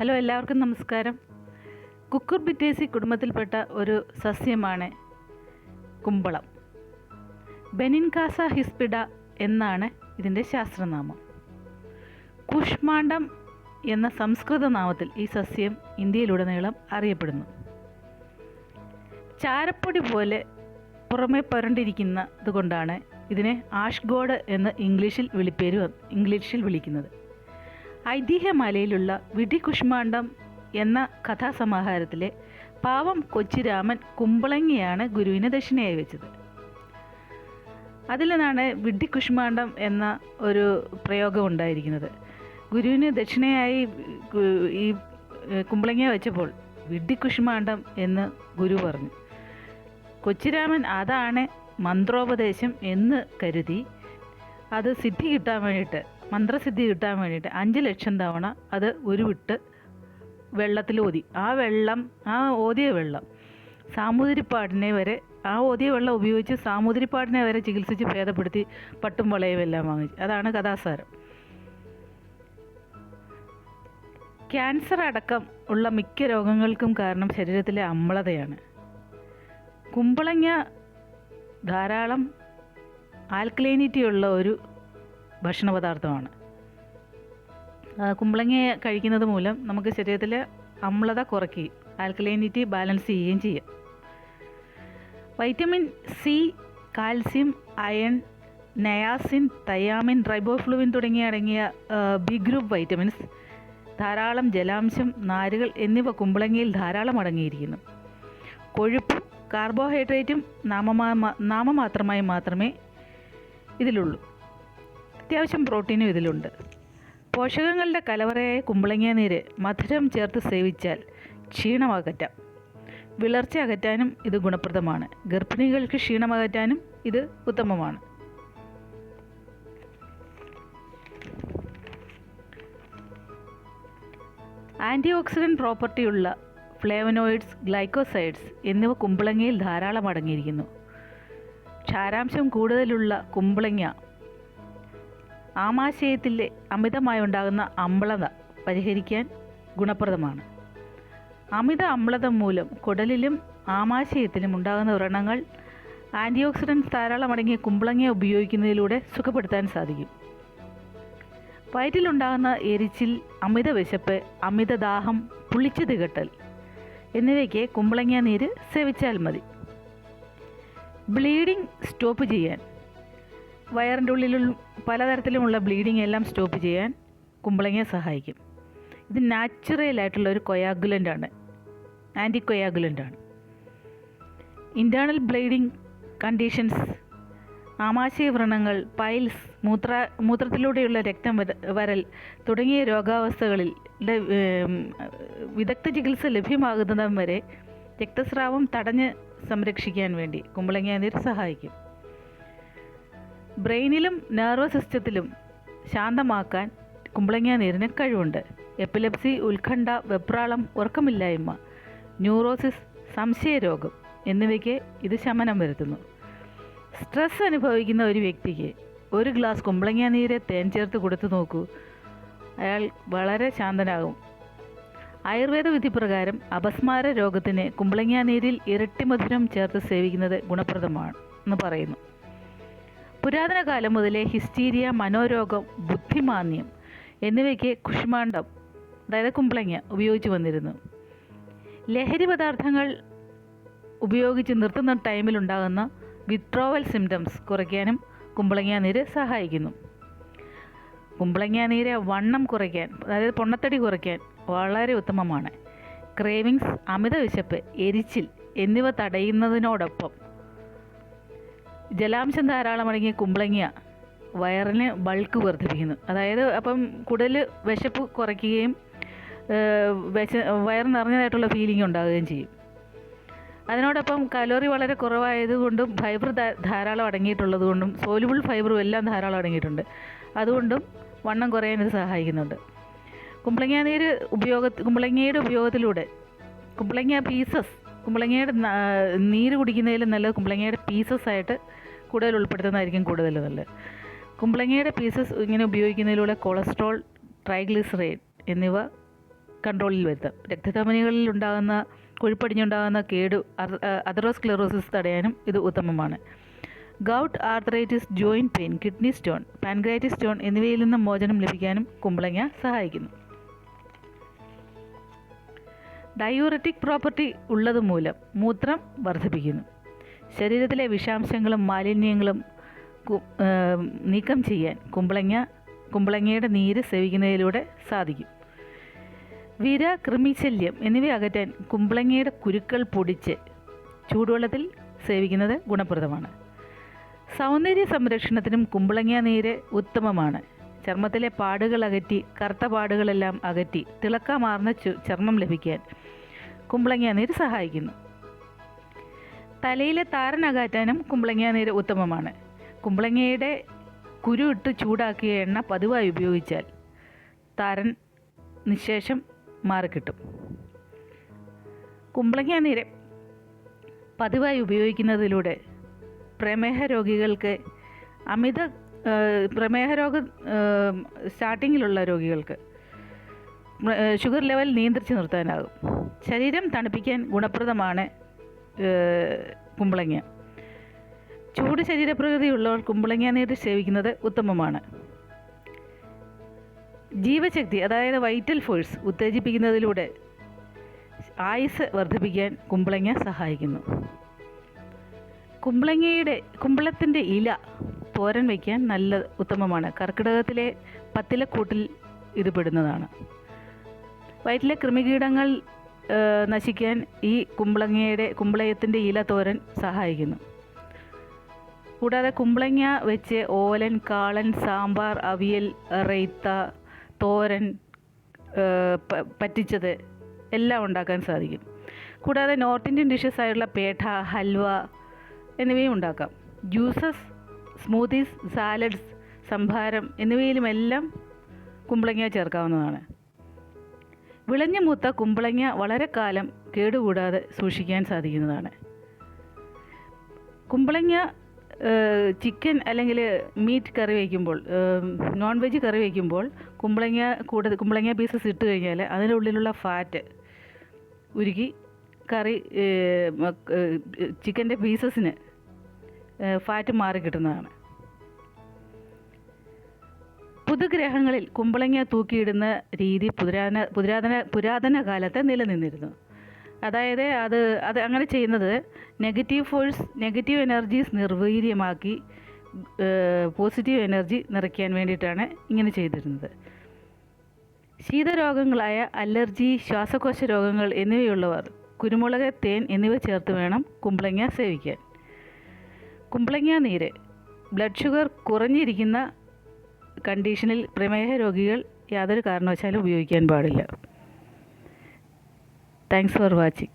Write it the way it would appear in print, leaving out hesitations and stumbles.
Hello, എല്ലാവർക്കും നമസ്കാരം. കുക്കുർബിറ്റേസി കുടുംബത്തിൽപ്പെട്ട ഒരു സസ്യമാണ് കുമ്പളം. ബെനിൻകാസ ഹിസ്പിഡ എന്നാണ് ഇതിൻ്റെ ശാസ്ത്രനാമം. കുഷ്മാണ്ഡം എന്ന സംസ്കൃത നാമത്തിൽ ഈ സസ്യം ഇന്ത്യയിലുടനീളം അറിയപ്പെടുന്നു. ചാരപ്പൊടി പോലെ പുറമെ പരണ്ടിരിക്കുന്നത് കൊണ്ടാണ് ഇതിനെ ആഷ്ഗോഡ് എന്ന് ഇംഗ്ലീഷിൽ വിളിക്കുന്നത്. ഐതിഹ്യമാലയിലുള്ള വിധി കുഷ്മാണ്ഡം എന്ന കഥാസമാഹാരത്തിലെ പാവം കൊച്ചിരാമൻ കുമ്പളങ്ങിയാണ് ഗുരുവിന് ദക്ഷിണയായി വെച്ചത്. അതിൽ നിന്നാണ് വിഡ്ഢി കുഷ്മാണ്ഡം എന്ന ഒരു പ്രയോഗം ഉണ്ടായിരിക്കുന്നത്. ഗുരുവിന് ദക്ഷിണയായി ഈ കുമ്പളങ്ങിയ വെച്ചപ്പോൾ വിഡ്ഢി കുഷ്മാണ്ഡം എന്ന് ഗുരു പറഞ്ഞു. കൊച്ചിരാമൻ അതാണ് മന്ത്രോപദേശം എന്ന് കരുതി അത് മന്ത്രസിദ്ധി കിട്ടാൻ വേണ്ടിയിട്ട് 5 ലക്ഷം തവണ അത് ഉരുവിട്ട് വെള്ളത്തിൽ ഓതി. ആ ഓതിയ വെള്ളം സാമൂതിരിപ്പാടിനെ വരെ ഉപയോഗിച്ച് സാമൂതിരിപ്പാടിനെ വരെ ചികിത്സിച്ച് ഭേദപ്പെടുത്തി പട്ടും വളയും എല്ലാം വാങ്ങിച്ചു. അതാണ് കഥാസാരം. ക്യാൻസർ അടക്കം ഉള്ള മിക്ക രോഗങ്ങൾക്കും കാരണം ശരീരത്തിലെ അമ്ലതയാണ്. കുമ്പളങ്ങ ധാരാളം ആൽക്കലൈനിറ്റി ഉള്ള ഒരു ഭക്ഷണ പദാർത്ഥമാണ്. കുമ്പളങ്ങ കഴിക്കുന്നത് മൂലം നമുക്ക് ശരീരത്തിലെ അമ്ലത കുറയ്ക്കുകയും ആൽക്കലൈനിറ്റി ബാലൻസ് ചെയ്യുകയും ചെയ്യാം. Vitamin C, calcium, iron, niacin, thiamine, riboflavin അടങ്ങിയ ബി ഗ്രൂപ്പ് വൈറ്റമിൻസ്, ധാരാളം ജലാംശം, നാരുകൾ എന്നിവ കുമ്പളങ്ങയിൽ ധാരാളം അടങ്ങിയിരിക്കുന്നു. കൊഴുപ്പും കാർബോഹൈഡ്രേറ്റും നാമമാത്രമായി മാത്രമേ ഇതിലുള്ളൂ. അത്യാവശ്യം പ്രോട്ടീനും ഇതിലുണ്ട്. പോഷകങ്ങളുടെ കലവറയായ കുമ്പളങ്ങ നീര് മധുരം ചേർത്ത് സേവിച്ചാൽ ക്ഷീണമകറ്റാം. വിളർച്ച അകറ്റാനും ഇത് ഗുണപ്രദമാണ്. ഗർഭിണികൾക്ക് ക്ഷീണമകറ്റാനും ഇത് ഉത്തമമാണ്. ആൻറ്റി ഓക്സിഡൻറ്റ് പ്രോപ്പർട്ടിയുള്ള ഫ്ലേവനോയിഡ്സ്, ഗ്ലൈക്കോസൈഡ്സ് എന്നിവ കുമ്പളങ്ങയിൽ ധാരാളം അടങ്ങിയിരിക്കുന്നു. ക്ഷാരാംശം കൂടുതലുള്ള കുമ്പളങ്ങ ആമാശയത്തിലെ അമിതമായി ഉണ്ടാകുന്ന അമ്ലത പരിഹരിക്കാൻ ഗുണപ്രദമാണ്. അമിത അമ്ലത മൂലം കുടലിലും ആമാശയത്തിലും ഉണ്ടാകുന്ന വ്രണങ്ങൾ ആൻറ്റി ഓക്സിഡൻസ് ധാരാളം അടങ്ങിയ കുമ്പളങ്ങ ഉപയോഗിക്കുന്നതിലൂടെ സുഖപ്പെടുത്താൻ സാധിക്കും. വയറ്റിലുണ്ടാകുന്ന എരിച്ചിൽ, അമിത വിശപ്പ്, അമിതദാഹം, പുളിച്ചു തികട്ടൽ എന്നിവയ്ക്ക് കുമ്പളങ്ങ നീര് സേവിച്ചാൽ മതി. ബ്ലീഡിംഗ് സ്റ്റോപ്പ് ചെയ്യാൻ, വയറിൻ്റെ ഉള്ളിലുള്ള പലതരത്തിലുമുള്ള ബ്ലീഡിംഗ് എല്ലാം സ്റ്റോപ്പ് ചെയ്യാൻ കുമ്പളങ്ങ സഹായിക്കും. ഇത് നാച്ചുറലായിട്ടുള്ള ഒരു ആൻറ്റി കൊയാഗുലൻ്റാണ്. ഇൻറ്റേർണൽ ബ്ലീഡിംഗ് കണ്ടീഷൻസ്, ആമാശയ വ്രണങ്ങൾ, പൈൽസ്, മൂത്രത്തിലൂടെയുള്ള രക്തം വരൽ തുടങ്ങിയ രോഗാവസ്ഥകളിൽ വിദഗ്ധ ചികിത്സ ലഭ്യമാകുന്നതും വരെ രക്തസ്രാവം തടഞ്ഞ് സംരക്ഷിക്കാൻ വേണ്ടി കുമ്പളങ്ങ നീര് സഹായിക്കും. ബ്രെയിനിലും നെർവസ് സിസ്റ്റത്തിലും ശാന്തമാക്കാൻ കുമ്പളങ്ങ നീരിന് കഴിവുണ്ട്. എപ്പിലെപ്സി, ഉത്കണ്ഠ, വെപ്രാളം, ഉറക്കമില്ലായ്മ, ന്യൂറോസിസ്, സംശയരോഗം എന്നിവയ്ക്ക് ഇത് ശമനം വരുത്തുന്നു. സ്ട്രെസ് അനുഭവിക്കുന്ന ഒരു വ്യക്തിക്ക് 1 ഗ്ലാസ് കുമ്പളങ്ങ നീര് തേൻ ചേർത്ത് കൊടുത്തു നോക്കൂ. അയാൾ വളരെ ശാന്തനാകും. ആയുർവേദ വിധിപ്രകാരം അപസ്മാര രോഗത്തിന് കുമ്പളങ്ങ നീരിൽ ഇരട്ടി മധുരം ചേർത്ത് സേവിക്കുന്നത് ഗുണപ്രദമാണ് എന്ന് പറയുന്നു. പുരാതന കാലം മുതലേ ഹിസ്റ്റീരിയ, മനോരോഗം, ബുദ്ധിമാന്ദ്യം എന്നിവയ്ക്ക് കുഷ്മാണ്ഡം, അതായത് കുമ്പളങ്ങ ഉപയോഗിച്ച് വന്നിരുന്നു. ലഹരി പദാർത്ഥങ്ങൾ ഉപയോഗിച്ച് നിർത്തുന്ന ടൈമിലുണ്ടാകുന്ന വിത്ഡ്രോവൽ സിംറ്റംസ് കുറയ്ക്കാനും കുമ്പളങ്ങ നീര് സഹായിക്കുന്നു. കുമ്പളങ്ങ നീര് വണ്ണം കുറയ്ക്കാൻ, അതായത് പൊണ്ണത്തടി കുറയ്ക്കാൻ വളരെ ഉത്തമമാണ്. ക്രേവിങ്സ്, അമിത വിശപ്പ്, എരിച്ചിൽ എന്നിവ തടയുന്നതിനോടൊപ്പം ജലാംശം ധാരാളം അടങ്ങിയ കുമ്പളങ്ങ വയറിന് ബൾക്ക് വർദ്ധിപ്പിക്കുന്നു. അതായത് അപ്പം കൂടുതൽ വിശപ്പ് കുറയ്ക്കുകയും വയറ് നിറഞ്ഞതായിട്ടുള്ള ഫീലിംഗ് ഉണ്ടാകുകയും ചെയ്യും. അതിനോടൊപ്പം കലോറി വളരെ കുറവായതുകൊണ്ടും ഫൈബർ ധാരാളം അടങ്ങിയിട്ടുള്ളത് കൊണ്ടും സോലുബിൾ ഫൈബറും എല്ലാം ധാരാളം അടങ്ങിയിട്ടുണ്ട്. അതുകൊണ്ടും വണ്ണം കുറയാൻ ഇത് സഹായിക്കുന്നുണ്ട്. കുമ്പളങ്ങയുടെ ഉപയോഗത്തിലൂടെ കുമ്പളങ്ങയുടെ നീര് കുടിക്കുന്നതിലും നല്ലത് കുമ്പളങ്ങയുടെ പീസസ് ആയിട്ട് കൂടുതൽ ഉൾപ്പെടുത്തുന്നതായിരിക്കും കൂടുതൽ നല്ലത്. കുമ്പളങ്ങയുടെ പീസസ് ഇങ്ങനെ ഉപയോഗിക്കുന്നതിലൂടെ കൊളസ്ട്രോൾ, ട്രൈഗ്ലിസറൈഡ് എന്നിവ കൺട്രോളിൽ വരുത്താം. രക്തധമനികളിൽ ഉണ്ടാകുന്ന കൊഴുപ്പടിഞ്ഞുണ്ടാകുന്ന കേട് അതെറോസ്ക്ലെറോസിസ് തടയാനും ഇത് ഉത്തമമാണ്. Gout, arthritis, joint pain, kidney stone, pancreatitis stone എന്നിവയിൽ നിന്നും മോചനം ലഭിക്കാനും കുമ്പളങ്ങ സഹായിക്കുന്നു. ഡയൂററ്റിക് പ്രോപ്പർട്ടി ഉള്ളതുമൂലം മൂത്രം വർദ്ധിപ്പിക്കുന്നു. ശരീരത്തിലെ വിഷാംശങ്ങളും മാലിന്യങ്ങളും നീക്കം ചെയ്യാൻ കുമ്പളങ്ങയുടെ നീര് സേവിക്കുന്നതിലൂടെ സാധിക്കും. വിര, കൃമിശല്യം എന്നിവ അകറ്റാൻ കുമ്പളങ്ങയുടെ കുരുക്കൾ പൊടിച്ച് ചൂടുവെള്ളത്തിൽ സേവിക്കുന്നത് ഗുണപ്രദമാണ്. സൗന്ദര്യ സംരക്ഷണത്തിനും കുമ്പളങ്ങ നീര് ഉത്തമമാണ്. ചർമ്മത്തിലെ പാടുകൾ അകറ്റി കറുത്ത പാടുകളെല്ലാം അകറ്റി തിളക്കമാർന്ന ചർമ്മം ലഭിക്കാൻ കുമ്പളങ്ങ നീര് സഹായിക്കുന്നു. തലയിലെ താരൻ അകറ്റാനും കുമ്പളങ്ങ നീര് ഉത്തമമാണ്. കുമ്പളങ്ങയുടെ കുരു ഇട്ട് ചൂടാക്കിയ എണ്ണ പതിവായി ഉപയോഗിച്ചാൽ താരൻ നിശേഷം മാറിക്കിട്ടും. കുമ്പളങ്ങ നീര് പതിവായി ഉപയോഗിക്കുന്നതിലൂടെ പ്രമേഹ രോഗികൾക്ക് പ്രമേഹ രോഗം സ്റ്റാർട്ടിങ്ങിലുള്ള രോഗികൾക്ക് ഷുഗർ ലെവൽ നിയന്ത്രിച്ച് നിർത്താനാകും. ശരീരം തണുപ്പിക്കാൻ ഗുണപ്രദമാണ് കുമ്പളങ്ങ. ചൂട് ശരീരപ്രകൃതിയുള്ളവർ കുമ്പളങ്ങ നീര് സേവിക്കുന്നത് ഉത്തമമാണ്. ജീവശക്തി, അതായത് വൈറ്റൽ ഫോഴ്സ് ഉത്തേജിപ്പിക്കുന്നതിലൂടെ ആയുസ് വർദ്ധിപ്പിക്കാൻ കുമ്പളങ്ങ സഹായിക്കുന്നു. കുമ്പളത്തിൻ്റെ ഇല തോരൻ വയ്ക്കാൻ നല്ല ഉത്തമമാണ്. കർക്കിടകത്തിലെ പത്തിലക്കൂട്ടിൽ ഇത് പെടുന്നതാണ്. വയറ്റിലെ കൃമികീടങ്ങൾ നശിക്കാൻ ഈ കുമ്പളയത്തിൻ്റെ ഇല തോരൻ സഹായിക്കുന്നു. കൂടാതെ കുമ്പളങ്ങ വെച്ച് ഓലൻ, കാളൻ, സാമ്പാർ, അവിയൽ, റൈത്ത, തോരൻ, പറ്റിച്ചത് എല്ലാം ഉണ്ടാക്കാൻ സാധിക്കും. കൂടാതെ നോർത്ത് ഇന്ത്യൻ ഡിഷസ് ആയിട്ടുള്ള പേഠ, ഹൽവ എന്നിവയും ഉണ്ടാക്കാം. ജ്യൂസസ്, സ്മൂത്തീസ്, സാലഡ്സ്, സംഭാരം എന്നിവയിലുമെല്ലാം കുമ്പളങ്ങ ചേർക്കാവുന്നതാണ്. വിളഞ്ഞു മൂത്ത കുമ്പളങ്ങ വളരെ കാലം കേടുകൂടാതെ സൂക്ഷിക്കാൻ സാധിക്കുന്നതാണ്. കുമ്പളങ്ങ ചിക്കൻ അല്ലെങ്കിൽ മീറ്റ് കറി വയ്ക്കുമ്പോൾ, നോൺ വെജ് കറി വയ്ക്കുമ്പോൾ കുമ്പളങ്ങ പീസസ് ഇട്ട് കഴിഞ്ഞാൽ അതിൻ്റെ ഉള്ളിലുള്ള ഫാറ്റ് ഉരുക്കി കറി ചിക്കൻ്റെ പീസസിന് ഫാറ്റ് മാറി കിട്ടുന്നതാണ്. പുതുഗ്രഹങ്ങളിൽ കുമ്പളങ്ങ തൂക്കിയിടുന്ന രീതി പുരാതന കാലത്ത് നിലനിന്നിരുന്നു. അതായത് അത് അങ്ങനെ ചെയ്യുന്നത് നെഗറ്റീവ് എനർജീസ് നിർവീര്യമാക്കി പോസിറ്റീവ് എനർജി നിറയ്ക്കാൻ വേണ്ടിയിട്ടാണ് ഇങ്ങനെ ചെയ്തിരുന്നത്. ശീതരോഗങ്ങളായ അലർജി, ശ്വാസകോശ രോഗങ്ങൾ എന്നിവയുള്ളവർ കുരുമുളക്, തേൻ എന്നിവ ചേർത്ത് വേണം കുമ്പളങ്ങ സേവിക്കാൻ. കുമ്പളങ്ങ നീര് ബ്ലഡ് ഷുഗർ കുറഞ്ഞിരിക്കുന്ന കണ്ടീഷനിൽ പ്രമേഹ രോഗികൾ യാതൊരു കാരണവശാലും ഉപയോഗിക്കാൻ പാടില്ല. Thanks for watching.